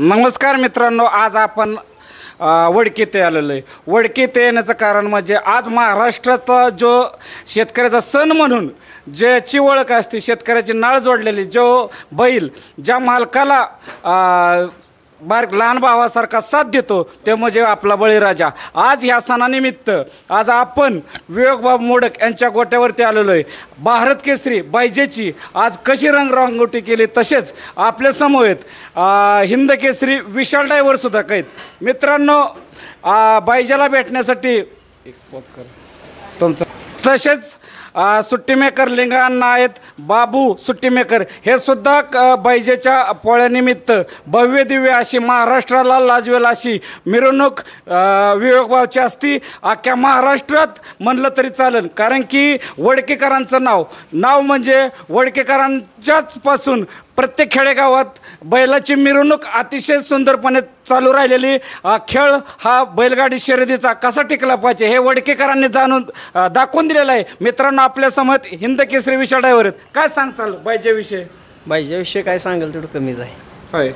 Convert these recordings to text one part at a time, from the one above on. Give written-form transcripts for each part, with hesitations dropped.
नमस्कार मित्रांनो, आज आपण वडकी येथे आलेलो आहे. वडकी येथे येण्याचं कारण म्हणजे आज महाराष्ट्रात जो शेतकऱ्याचा सण म्हणून ज्याची ओळख असते, शेतकऱ्याची नाळ जोडलेली जो बैल ज्या मालकाला लहान भावासारखा साथ देतो ते म्हणजे आपला बळीराजा. आज ह्या सणानिमित्त आज आपण विवेकबाबू मोडक यांच्या गोट्यावरती आलेलो आहे. भारत केसरी बायजेची आज कशी रंगरंगोटी केली, तसेच आपल्या समवेत हिंद केसरी विशाल ड्रायव्हर सुद्धा आहेत. मित्रांनो, बायजाला भेटण्यासाठी एक पोच कर तुमचं, तसेच सुट्टी मेकर लिंगाण्णा आहेत, बाबू सुट्टी मेकर हे सुद्धा बैजेच्या पोळ्यानिमित्त भव्य दिव्य अशी महाराष्ट्राला लाजवेल अशी मिरवणूक विवेकबावची असती. अख्ख्या महाराष्ट्रात म्हणलं तरी चालेल, कारण की वडकेकरांचं नाव म्हणजे वडकेकरांच्याच पासून प्रत्येक खेडेगावात बैलाची मिरवणूक अतिशय सुंदरपणे चालू राहिलेली. खेळ हा बैलगाडी शर्यतीचा कसा टिकला पाहिजे हे वडकेकरांनी जाणून दाखवून दिलेलं आहे. मित्रांनो, आपल्या समोर हिंद केसरी विशाल ड्रायव्हर आहेत. काय सांगचाल बायजेविषयी? काय सांगाल तेवढं कमीच आहे. होय,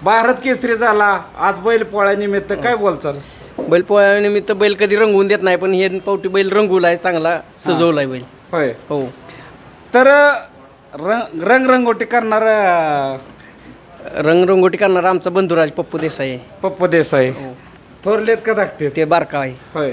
भारत केसरी झाला आज बैल पोळ्यानिमित्त, काय बोलचाल? बैल पोळ्यानिमित्त बैल कधी रंगवून देत नाही, पण हे पावटी बैल रंगवलाय, चांगला सजवलाय बैल. होय हो. तर रंगरंगोटी करणार आमचा बंधुराज पप्पू देसाई थोरलेत का धाकटे ते बारका आहे. होय,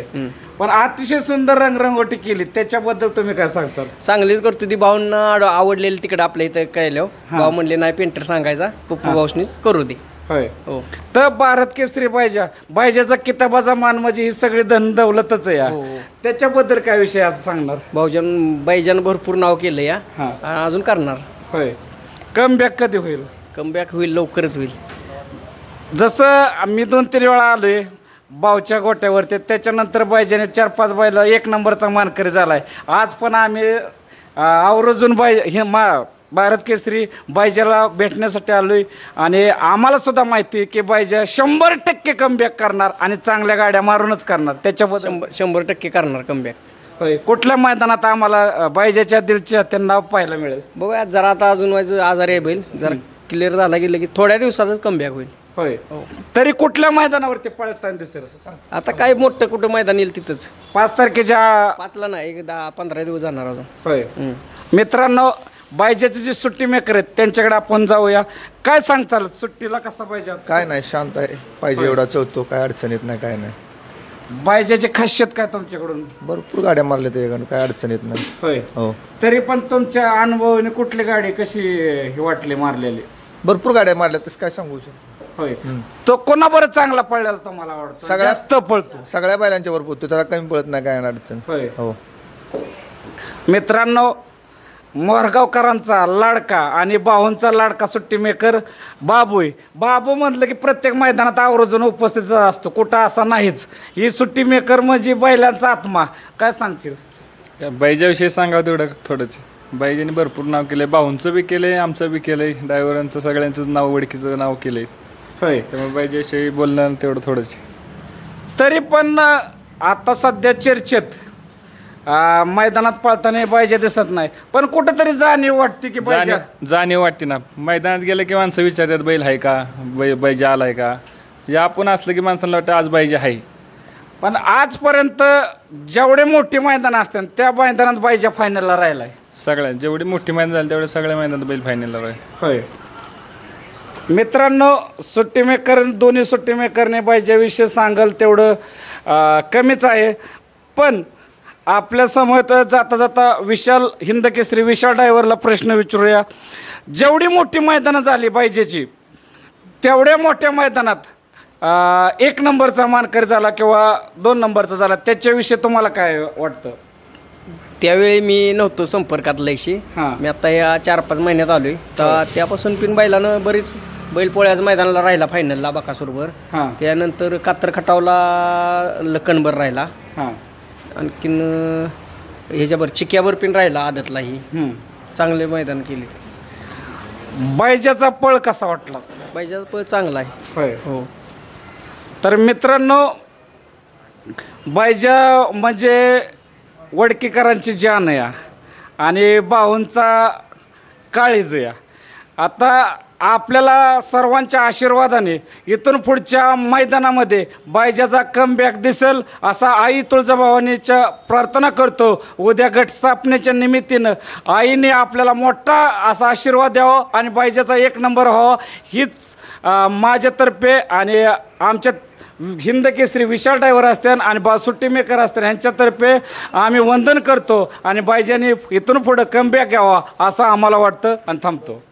पण अतिशय सुंदर रंगरंगोटी केली, त्याच्याबद्दल तुम्ही काय सांगताल? चांगलीच करतो ती. भाऊंना आवडलेली तिकडे आपल्या इथं कळलं. भाऊ म्हणले नाही पेंटर सांगायचा, पप्पू भाऊनीच करू दे. होय हो. तर भारत केसरी बायजाचा किताबाचा मान म्हणजे ही सगळी धन दौलतच आहे. त्याच्याबद्दल काय विषय आज सांगणार? बायजानं भरपूर नाव केलं या, अजून करणार. होय, कमबॅक कधी होईल? कमबॅक होईल, लवकरच होईल. जसं मी 2-3 वेळा आलोय बावच्या गोट्यावरती, त्याच्यानंतर बायजाने 4-5 बैला 1 नंबरचा मानकरी झालाय. आज पण आम्ही आवर्जून भारत केसरी बायजाला भेटण्यासाठी आलोय आणि आम्हाला सुद्धा माहिती आहे की बायजा 100% कमबॅक करणार आणि चांगल्या गाड्या मारूनच करणार. त्याच्याबद्दल 100% करणार कमबॅक. होय, कुठल्या मैदानात आम्हाला बायजाच्या दिलच्या त्यांना पाहायला मिळेल? बघूया, जरा आता अजून व्हायचं आजारी आहे बैल, जरा क्लिअर झाला गेलं की थोड्या दिवसातच कमबॅक होईल. होय, तरी कुठल्या मैदानावरती पळताना दिसेल असं सांग? आता काय मोठं कुठं मैदान येईल तिथंच. 5 तारखेच्या 5ला नाही, एक 10-15 दिवस जाणार अजून. होय. मित्रांनो, बायजाचे जे सुट्टी मेकर आहेत त्यांच्याकडे आपण जाऊया. काय सांगताल, सुट्टीला कसा पाहिजे? काय नाही, शांत आहे पाहिजे, एवढा चवतो, काय अडचण येत नाही, काय नाही. बायजाची खासियत काय तुमच्याकडून? भरपूर गाड्या मारल्या त्याच्याकडून, काय अडचण येत नाही. होय हो. तरी पण तुमच्या अनुभवाने कुठली गाडी कशी वाटली मारलेली? भरपूर गाड्या मारल्या, तसं काय सांगू शकतो. होय, तो कोणा बरं चांगला पळलेला तुम्हाला आवडतो? जास्त पळतो, सगळ्या बैलांच्या वर पोहतो, त्याला कमी पळत नाही, काय अडचण. होय हो. मित्रांनो, मोरगावकरांचा लाडका आणि बाहूंचा लाडका सुट्टी मेकर बाबू म्हटलं की प्रत्येक मैदानात आवर्जून उपस्थित असतो, कुठं असा नाहीच. ही सुट्टी मेकर म्हणजे बैलांचा आत्मा. काय सांगशील? बायजाविषयी सांगावं तेवढं थोडंच. बायजाने भरपूर नाव केलंय, बाहूंचं बी केलंय, आमचं बी केलंय, ड्रायव्हरांचं सगळ्यांचंच नाव, वडकीचं नाव केलंय. होय, त्यामुळे बायजाविषयी बोलणं तेवढं थोडंच. तरी पण आता सध्या चर्चेत मैदानात पळताना बायजा दिसत नाही, पण कुठंतरी जाणीव वाटते की जाणीव वाटते ना. मैदानात गेलं की माणसं विचारतात बैल आहे का, बायजा आलाय का. या आपण असलं की माणसाला वाटतं आज बायजा आहे. पण आजपर्यंत जेवढे मोठी मैदान असतात त्या मैदानात बायजा फायनलला राहिलाय. सगळ्या जेवढी मोठी मैदान झाली तेवढ्या सगळ्या मैदानात बैल फायनलला राहील. होय. मित्रांनो, सुट्टी मेकर दोन्ही सुट्टी मेकरने बायजाविषयी सांगाल तेवढं कमीच आहे. पण आपल्या समोर जाता जाता हिंद केसरी विशाल ड्रायव्हरला प्रश्न विचारूया. जेवढी मोठी मैदानं झाली बायजेची, तेवढ्या मोठ्या मैदानात 1 नंबरचा मानकरी झाला किंवा 2 नंबरचा झाला, त्याच्याविषयी तुम्हाला काय वाटतं? त्यावेळी मी नव्हतो संपर्कात लयशी. मी आता या 4-5 महिन्यात आलोय, तर त्यापासून पिन बैलानं बरीच बैल पोळ्याच मैदानाला राहिला, फायनलला बकासूरवर. त्यानंतर कातर खटावला लखनभर राहिला, आणखीन ह्याच्यावर चिक्यावर पिन राहिला, आदतलाही चांगले मैदान केले. बायजाचा पळ कसा वाटला? बायजाचा पळ चांगला आहे. हो. तर मित्रांनो, बायजा म्हणजे वडकीकरांची जान आहे आणि बाहूंचा काळीज आहे. आता आपल्याला सर्वांच्या आशीर्वादाने इथून पुढच्या मैदानामध्ये बायजाचा कमबॅक दिसेल असा आई तुळजाभवानीच्या प्रार्थना करतो. उद्या गटस्थापनेच्या निमित्तानं आईने आपल्याला मोठा असा आशीर्वाद द्यावा आणि बायजाचा 1 नंबर व्हावा हीच माझ्यातर्फे आणि आमच्या हिंद केसरी विशाल ड्रायव्हर असतील आणि सुट्टी मेकर असतील यांच्यातर्फे आम्ही वंदन करतो आणि बायजाने इथून पुढं कमबॅक घ्यावा असं आम्हाला वाटतं आणि थांबतो.